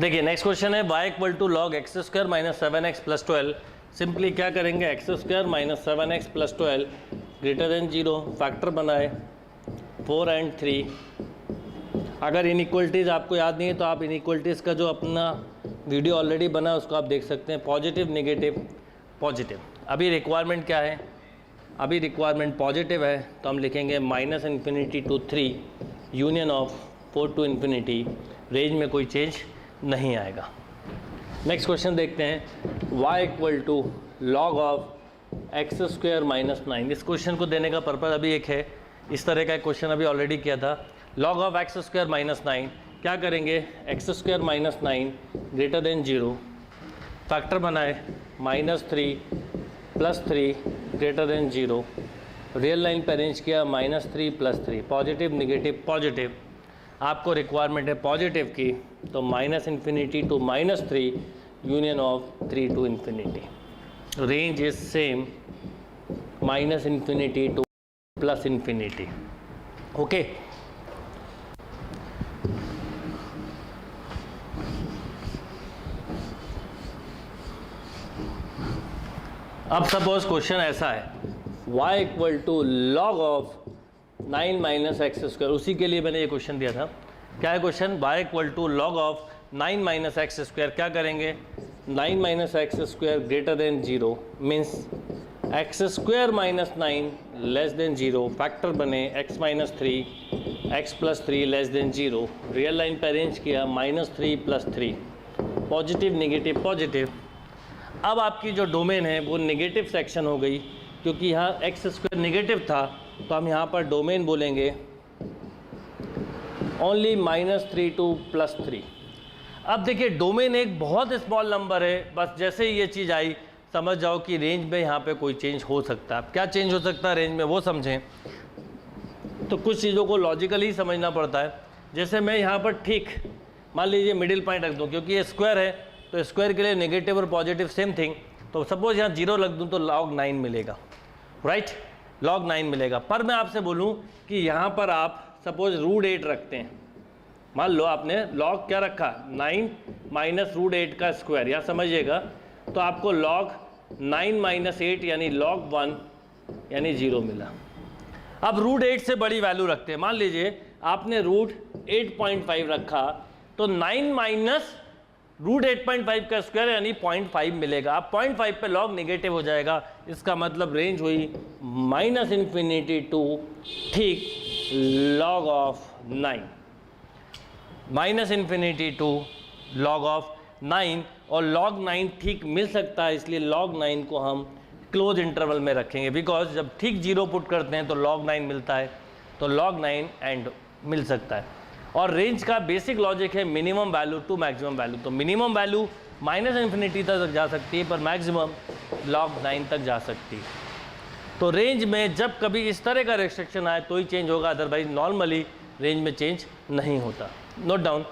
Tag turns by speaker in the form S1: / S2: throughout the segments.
S1: देखिए next question है y equal to log x square minus 7x plus 12। Simply क्या करेंगे, x square minus 7x plus 12 greater than 0, factor बनाए 4 and 3। अगर inequalities आपको याद नहीं है तो आप इनइक्वलिटीज़ का जो अपना वीडियो ऑलरेडी बना है उसको आप देख सकते हैं। Positive negative positive. अभी रिक्वायरमेंट क्या है, अभी रिक्वायरमेंट पॉजिटिव है तो हम लिखेंगे minus infinity to 3 union of 4 to infinity, range में कोई चेंज नहीं आएगा। नेक्स्ट क्वेश्चन देखते हैं, y equal to log of x square minus 9। इस क्वेश्चन को देने का पर्पज़ अभी एक है, इस तरह का एक क्वेश्चन अभी ऑलरेडी किया था। Log of x square minus 9 क्या करेंगे, x square minus 9 greater than 0, factor बनाए -3 plus 3 greater than 0, real line पे अरेंज किया -3 प्लस 3, पॉजिटिव नेगेटिव पॉजिटिव। आपको रिक्वायरमेंट है पॉजिटिव की, तो minus infinity to -3 union of 3 to infinity, range is same minus infinity to plus infinity. Okay, अब suppose question ऐसा है, y equal to log of 9 minus x square. उसी के लिए मैंने ये क्वेश्चन दिया था। क्या है question, y equal to log of 9 minus x square. क्या करेंगे, 9 minus x square greater than 0 means x square minus 9 less than 0, factor बने x minus 3 x plus 3 less than 0, real line पे अरेंज किया -3 plus 3, positive negative positive. अब आपकी जो domain है वो नेगेटिव सेक्शन हो गई, क्योंकि यहाँ एक्स स्क्वायर नेगेटिव था तो हम यहाँ पर डोमेन बोलेंगे ओनली -3 टू +3। अब देखिए डोमेन एक बहुत स्मॉल नंबर है, बस जैसे ही ये चीज़ आई समझ जाओ कि रेंज में यहाँ पे कोई चेंज हो सकता है। अब क्या चेंज हो सकता है रेंज में वो समझें, तो कुछ चीज़ों को लॉजिकली समझना पड़ता है। जैसे मैं यहाँ पर ठीक मान लीजिए मिडिल पॉइंट रख दूँ, क्योंकि ये स्क्वायर है तो स्क्वायर के लिए नेगेटिव और पॉजिटिव सेम थिंग, तो सपोज यहाँ 0 लग दूँ तो log 9 मिलेगा, राइट, log 9 मिलेगा। पर मैं आपसे बोलूँ कि यहाँ पर आप सपोज √8 रखते हैं, मान लो आपने log क्या रखा 9 माइनस √8 का स्क्वायर, या समझिएगा तो आपको log 9 माइनस 8 यानी log 1 यानी 0 मिला। अब √8 से बड़ी वैल्यू रखते हैं, मान लीजिए आपने √8.5 रखा तो 9 माइनस √8.5 का स्क्वायर यानी 0.5 मिलेगा। अब 0.5 पे log नेगेटिव हो जाएगा, इसका मतलब रेंज हुई -इन्फिनिटी टू ठीक log of 9, -infinity to log of 9, और log 9 ठीक मिल सकता है, इसलिए log 9 को हम क्लोज इंटरवल में रखेंगे, बिकॉज जब ठीक 0 पुट करते हैं तो log 9 मिलता है, तो log 9 एंड मिल सकता है। और रेंज का बेसिक लॉजिक है minimum value to maximum value, तो मिनिमम वैल्यू -इन्फिनिटी तक जा सकती है पर मैक्सिमम log 9 तक जा सकती है। तो रेंज में जब कभी इस तरह का रिस्ट्रिक्शन आए तो ही चेंज होगा, अदरवाइज नॉर्मली रेंज में चेंज नहीं होता। Note down.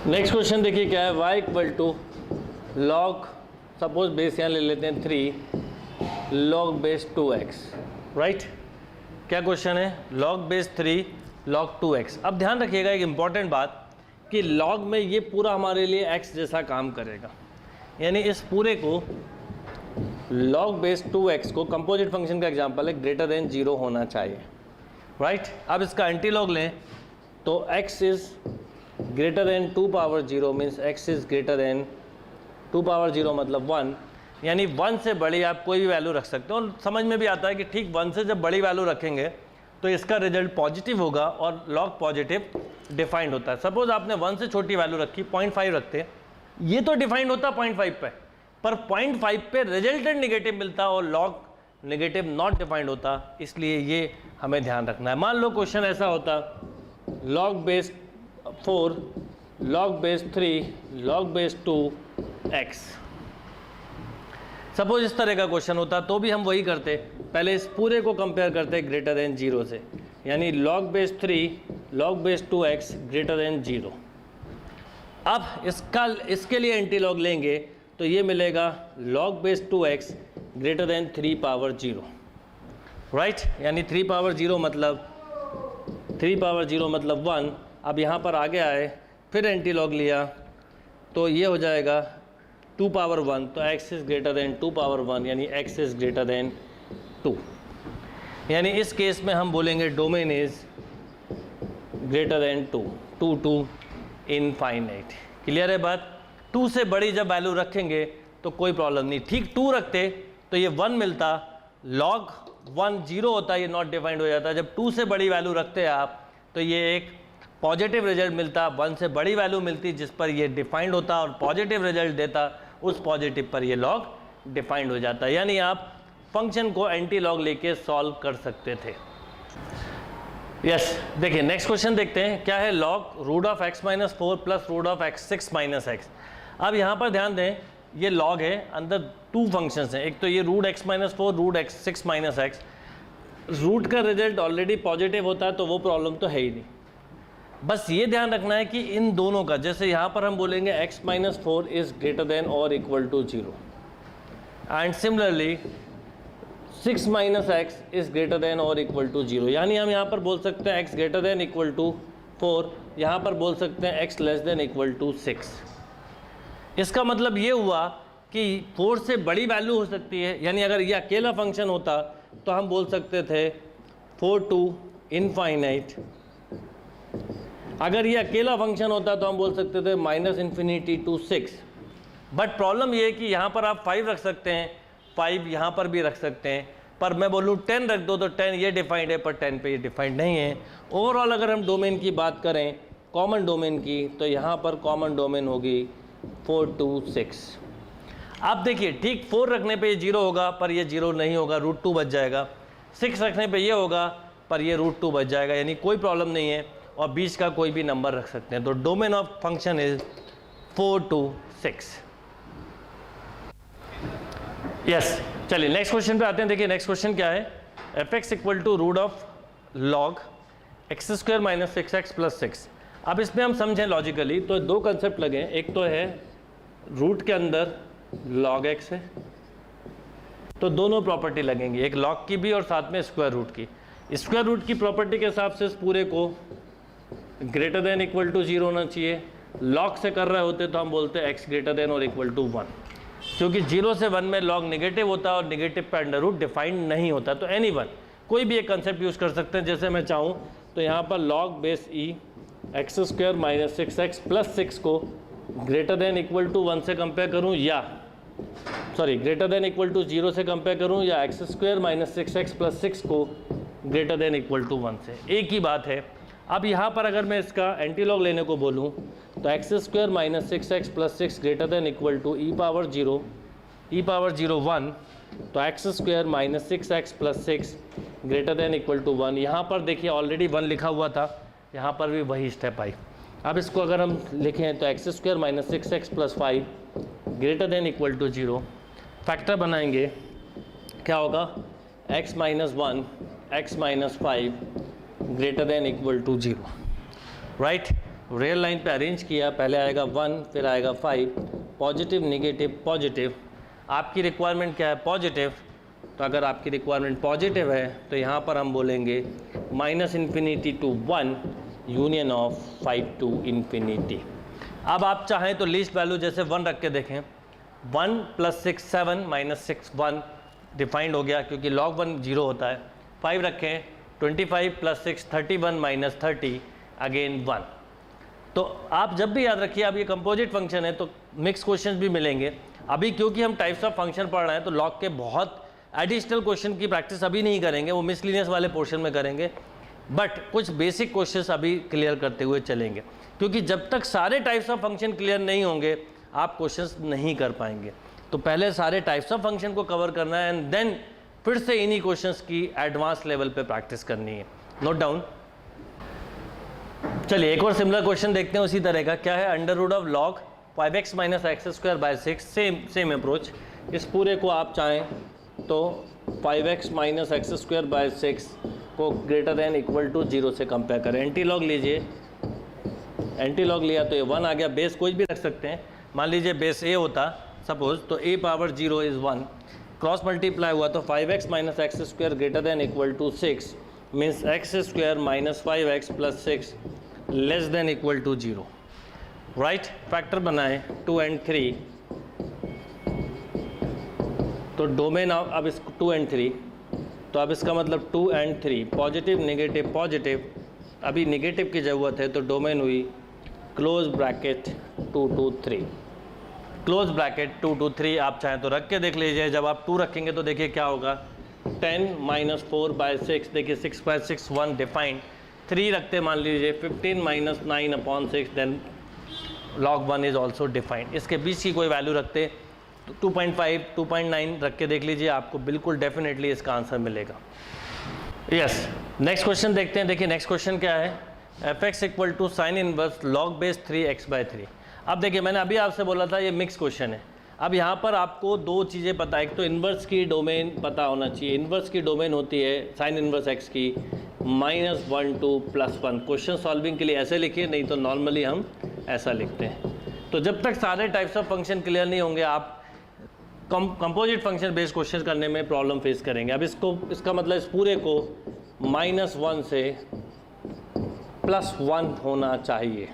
S1: नेक्स्ट क्वेश्चन देखिए क्या है, y equal to log, suppose base यहाँ ले लेते हैं 3 log बेस 2x, राइट। क्या क्वेश्चन है, log बेस 3 log 2x। अब ध्यान रखिएगा एक इम्पॉर्टेंट बात कि log में ये पूरा हमारे लिए x जैसा काम करेगा, यानी इस पूरे को log बेस 2x को कंपोजिट फंक्शन का एग्जांपल है, ग्रेटर देन 0 होना चाहिए, राइट। अब इसका एंटी लॉग लें तो x is greater than 2 power 0 means x is greater than 2 power 0 मतलब 1, यानी 1 से बड़ी आप कोई भी वैल्यू रख सकते हो। और समझ में भी आता है कि ठीक 1 से जब बड़ी वैल्यू रखेंगे तो इसका रिजल्ट पॉजिटिव होगा और log पॉजिटिव डिफाइंड होता है। सपोज आपने 1 से छोटी वैल्यू रखी 0.5 रखते हैं, ये तो डिफाइंड होता 0.5 पे, पर 0.5 पे रिजल्टेंट नेगेटिव मिलता और log नेगेटिव नॉट डिफाइंड होता, इसलिए ये हमें ध्यान रखना है। मान लो क्वेश्चन ऐसा होता log base 4 log base 3 log base 2x, suppose इस तरह का क्वेश्चन होता तो भी हम वही करते, पहले इस पूरे को कंपेयर करते ग्रेटर देन 0 से, यानी log base 3 log base 2x greater than 0। अब इसके लिए एंटी लॉग लेंगे तो ये मिलेगा log base 2x greater than 3 power 0, right, यानी 3 पावर 0 मतलब 1। अब यहाँ पर आ गया है फिर एंटी लॉग लिया तो ये हो जाएगा 2 पावर 1, तो x is greater than 2 power 1 यानी x इज़ ग्रेटर देन 2। यानी इस केस में हम बोलेंगे domain is greater than 2 to infinite. Clear है बात? 2 से बड़ी जब वैल्यू रखेंगे तो कोई प्रॉब्लम नहीं। ठीक 2 रखते तो ये 1 मिलता, log 1 0 होता, ये नॉट डिफाइंड हो जाता। जब 2 से बड़ी वैल्यू रखते हैं आप तो ये एक पॉजिटिव रिजल्ट मिलता, 1 से बड़ी वैल्यू मिलती जिस पर ये डिफाइंड होता और पॉजिटिव रिजल्ट देता, उस पॉजिटिव पर ये लॉग डिफाइंड हो जाता। यानी आप फंक्शन को एंटी लॉग लेके सॉल्व कर सकते थे। यस देखिए नेक्स्ट क्वेश्चन देखते हैं क्या है। Log root of x minus 4 plus root of x 6 minus x. अब यहाँ पर ध्यान दें ये लॉग है, अंदर 2 फंक्शंस हैं, एक तो ये root x minus 4 root x 6 minus x. Root का रिजल्ट ऑलरेडी पॉजिटिव होता है तो वो प्रॉब्लम तो है ही नहीं। बस ये ध्यान रखना है कि इन दोनों का, जैसे यहाँ पर हम बोलेंगे x minus 4 is greater than और equal to 0 and similarly 6 minus x is greater than और इक्वल टू 0। यानी हम यहाँ पर बोल सकते हैं x greater than equal to 4, यहाँ पर बोल सकते हैं x less than equal to 6। इसका मतलब ये हुआ कि 4 से बड़ी वैल्यू हो सकती है। यानी अगर ये अकेला फंक्शन होता तो हम बोल सकते थे 4 टू इनफाइनाइट। अगर ये अकेला फंक्शन होता तो हम बोल सकते थे minus infinity to 6। But problem ये है कि यहाँ पर आप 5 रख सकते हैं, 5 यहाँ पर भी रख सकते हैं, पर मैं बोलूँ 10 रख दो तो 10 ये डिफाइंड है पर 10 पे ये डिफाइंड नहीं है। ओवरऑल अगर हम डोमेन की बात करें, कॉमन डोमेन की, तो यहाँ पर कॉमन डोमेन होगी 4 टू 6। अब देखिए ठीक 4 रखने पे ये 0 होगा पर ये 0 नहीं होगा, रूट 2 बच जाएगा। 6 रखने पे ये होगा पर ये रूट 2 बच जाएगा, यानी कोई प्रॉब्लम नहीं है और बीच का कोई भी नंबर रख सकते हैं। तो domain of function is 4 to 6। Yes चलिए नेक्स्ट क्वेश्चन पे आते हैं। देखिए नेक्स्ट क्वेश्चन क्या है। F x equal to root of log x square minus 6x plus 6। अब इसमें हम समझें लॉजिकली तो 2 कंसेप्ट लगे। एक तो है रूट के अंदर log x है तो दोनों प्रॉपर्टी लगेंगी, एक log की भी और साथ में स्क्वायर रूट की। स्क्वायर रूट की प्रॉपर्टी के हिसाब से इस पूरे को ग्रेटर देन इक्वल टू 0 होना चाहिए। log से कर रहे होते तो हम बोलते हैं x ग्रेटर देन और इक्वल टू 1, क्योंकि 0 से 1 में log नेगेटिव होता है और नेगेटिव पे अंडर रूट डिफाइंड नहीं होता। तो एनी वन कोई भी एक कंसेप्ट यूज़ कर सकते हैं। जैसे मैं चाहूँ तो यहाँ पर log base e x square minus 6x plus 6 को ग्रेटर देन इक्वल टू 1 से कंपेयर करूँ, या sorry greater than equal to 0 से कंपेयर करूँ, या x square minus 6x plus 6 को ग्रेटर देन इक्वल टू 1 से, एक ही बात है। अब यहाँ पर अगर मैं इसका एंटी लॉग लेने को बोलूँ तो x square minus 6x plus 6 greater than equal to E power 0 1, तो x square minus 6x plus 6 greater than equal to 1। यहाँ पर देखिए ऑलरेडी 1 लिखा हुआ था, यहाँ पर भी वही स्टेप आई। अब इसको अगर हम लिखें तो x square minus 6x plus 5 greater than equal to 0, factor बनाएंगे क्या होगा x minus 1 x minus 5 greater than equal to 0। Right, real line पे अरेंज किया, पहले आएगा 1 फिर आएगा 5, पॉजिटिव नेगेटिव पॉजिटिव। आपकी रिक्वायरमेंट क्या है? पॉजिटिव। तो अगर आपकी रिक्वायरमेंट पॉजिटिव है तो यहाँ पर हम बोलेंगे minus infinity to 1 union of 5 to infinity. अब आप चाहें तो लीस्ट वैल्यू जैसे 1 रख के देखें। 1 प्लस 6 7 माइनस 6 1 डिफाइंड हो गया क्योंकि log 1 0 होता है। 5 रखें 25 प्लस 6 31 माइनस 30 अगेन 1। तो आप जब भी याद रखिए, अब ये कंपोजिट फंक्शन है तो मिक्स क्वेश्चंस भी मिलेंगे। अभी क्योंकि हम टाइप्स ऑफ फंक्शन पढ़ रहे हैं तो log के बहुत एडिशनल क्वेश्चन की प्रैक्टिस अभी नहीं करेंगे, वो मिसलिनियस वाले पोर्शन में करेंगे, बट कुछ बेसिक क्वेश्चंस अभी क्लियर करते हुए चलेंगे, क्योंकि जब तक सारे टाइप्स ऑफ फंक्शन क्लियर नहीं होंगे आप क्वेश्चंस नहीं कर पाएंगे। तो पहले सारे टाइप्स ऑफ फंक्शन को कवर करना है एंड देन फिर से इन्हीं क्वेश्चंस की एडवांस लेवल पे प्रैक्टिस करनी है। Note down. चलिए एक और सिमिलर क्वेश्चन देखते हैं उसी तरह का। क्या है? Under root of log 5x minus x square by 6। Same approach. इस पूरे को आप चाहें तो 5x minus x square by 6 को ग्रेटर देन इक्वल टू 0 से कंपेयर करें। एंटी लॉग लीजिए, एंटी लॉग लिया तो ये 1 आ गया। बेस कोई भी रख सकते हैं, मान लीजिए बेस a होता सपोज, तो a power 0 is 1। Cross multiply हुआ तो 5x minus x square greater than equal to 6 means x square minus 5x plus 6 less than equal to 0। Right, factor बनाए 2 and 3, तो डोमेन ऑफ अब इसको 2 and 3, तो अब इसका मतलब 2 and 3 पॉजिटिव नेगेटिव पॉजिटिव, अभी नेगेटिव की ज़रूरत है तो डोमेन हुई close bracket 2 to 3, close bracket 2 to 3 आप चाहें तो रख के देख लीजिए। जब आप 2 रखेंगे तो देखिए क्या होगा, 10 - 4/6, देखिए 6/6 1 डिफाइंड, 3 रखते मान लीजिए 15 - 9/6, then log 1 is also defined. इसके बीच की कोई वैल्यू रखते 2.5 2.9 रख के देख लीजिए, आपको बिल्कुल डेफिनेटली इसका आंसर मिलेगा। यस, नेक्स्ट क्वेश्चन देखते हैं। देखिए नेक्स्ट क्वेश्चन क्या है, fx equal to sine inverse log base 3x/3। अब देखिए मैंने अभी आपसे बोला था ये मिक्स क्वेश्चन है। अब यहाँ पर आपको दो चीज़ें पता है, एक तो इन्वर्स की डोमेन पता होना चाहिए। इन्वर्स की डोमेन होती है साइन इन्वर्स x की -1 to +1। क्वेश्चन सॉल्विंग के लिए ऐसे लिखिए, नहीं तो नॉर्मली हम ऐसा लिखते हैं। तो जब तक सारे टाइप्स ऑफ फंक्शन क्लियर नहीं होंगे आप कंपोजिट फंक्शन बेस्ड क्वेश्चन करने में प्रॉब्लम फेस करेंगे। अब इसका मतलब इस पूरे को -1 से +1 होना चाहिए,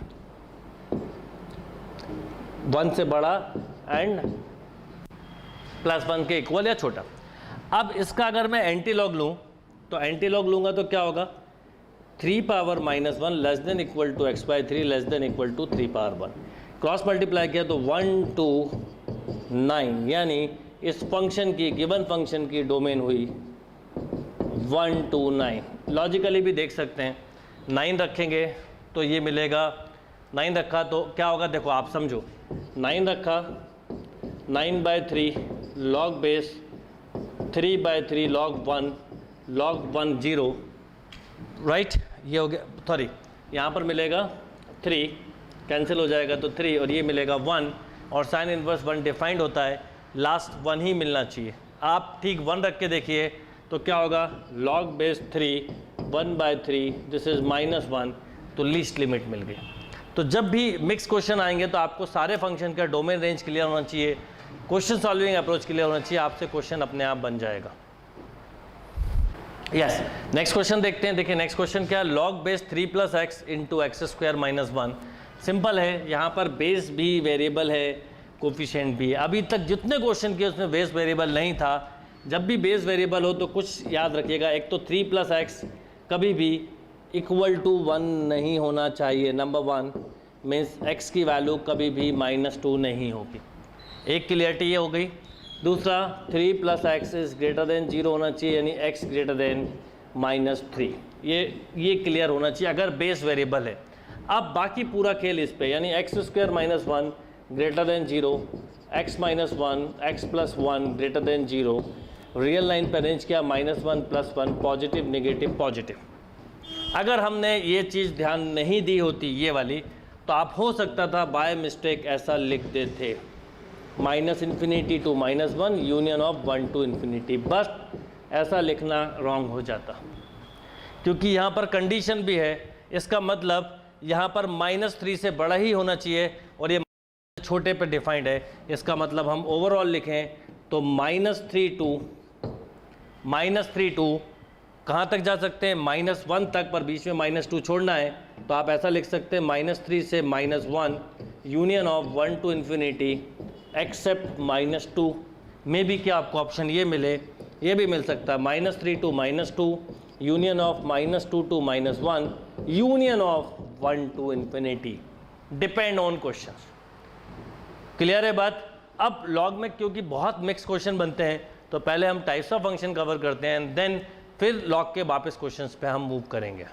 S1: 1 से बड़ा एंड +1 के इक्वल या छोटा। अब इसका अगर मैं एंटी लॉग लूँ तो एंटी लॉग लूँगा तो क्या होगा, 3 power -1 less than equal to x/3 less than equal to 3 power 1। Cross multiply किया तो 1 to 9, यानी इस फंक्शन की गिवन फंक्शन की डोमेन हुई 1 to 9। लॉजिकली भी देख सकते हैं, 9 रखेंगे तो ये मिलेगा, 9 रखा तो क्या होगा, देखो आप समझो, 9 रखा 9/3 log बेस 3/3 log 1 0, राइट, ये हो गया, सॉरी यहाँ पर मिलेगा 3 कैंसिल हो जाएगा तो 3 और ये मिलेगा 1, और साइन इनवर्स 1 डिफाइंड होता है, लास्ट 1 ही मिलना चाहिए। आप ठीक 1 रख के देखिए तो क्या होगा, log बेस 3 1/3 दिस इज़ -1, तो लीस्ट लिमिट मिल गई। तो जब भी मिक्स क्वेश्चन आएंगे तो आपको सारे फंक्शन का डोमेन रेंज क्लियर होना चाहिए, क्वेश्चन सॉल्विंग अप्रोच क्लियर होना चाहिए, आपसे क्वेश्चन अपने आप बन जाएगा। यस, नेक्स्ट क्वेश्चन देखते हैं। देखिए नेक्स्ट क्वेश्चन क्या है, log base 3 + x into x² - 1। Simple है, यहाँ पर बेस भी वेरिएबल है, कोफिशिएंट भी है। अभी तक जितने क्वेश्चन किए उसमें बेस वेरिएबल नहीं था। जब भी बेस वेरिएबल हो तो कुछ याद रखिएगा, एक तो 3 + x कभी भी इक्वल टू 1 नहीं होना चाहिए, नंबर 1 मीन्स x की वैल्यू कभी भी -2 नहीं होगी। एक क्लियरिटी ये हो गई। दूसरा 3 + x इज़ ग्रेटर देन 0 होना चाहिए, यानी x ग्रेटर देन -3, ये क्लियर होना चाहिए अगर बेस वेरिएबल है। अब बाकी पूरा खेल इस पे, यानी x² - 1 greater than 0, x - 1 x + 1 greater than 0। Real line पर रेंज क्या, -1 + 1 पॉजिटिव नेगेटिव पॉजिटिव। अगर हमने ये चीज़ ध्यान नहीं दी होती ये वाली, तो आप हो सकता था बाय मिस्टेक ऐसा लिख देते, -∞ to -1 यूनियन ऑफ 1 to ∞, बस ऐसा लिखना रॉन्ग हो जाता, क्योंकि यहाँ पर कंडीशन भी है। इसका मतलब यहाँ पर -3 से बड़ा ही होना चाहिए और ये छोटे पे डिफाइंड है। इसका मतलब हम ओवरऑल लिखें तो -3 to कहाँ तक जा सकते हैं, -1 तक, पर बीच में -2 छोड़ना है तो आप ऐसा लिख सकते हैं -3 से -1 यूनियन ऑफ 1 to ∞ एक्सेप्ट -2 में भी क्या आपको ऑप्शन ये मिले, ये भी मिल सकता है, -3 to -2 union of -2 to -1 union of 1 to ∞, depend on question. Clear है बात। अब लॉग में क्योंकि बहुत मिक्स क्वेश्चन बनते हैं तो पहले हम टाइप्स ऑफ फंक्शन कवर करते हैं, देन फिर लॉग के वापस क्वेश्चंस पे हम मूव करेंगे।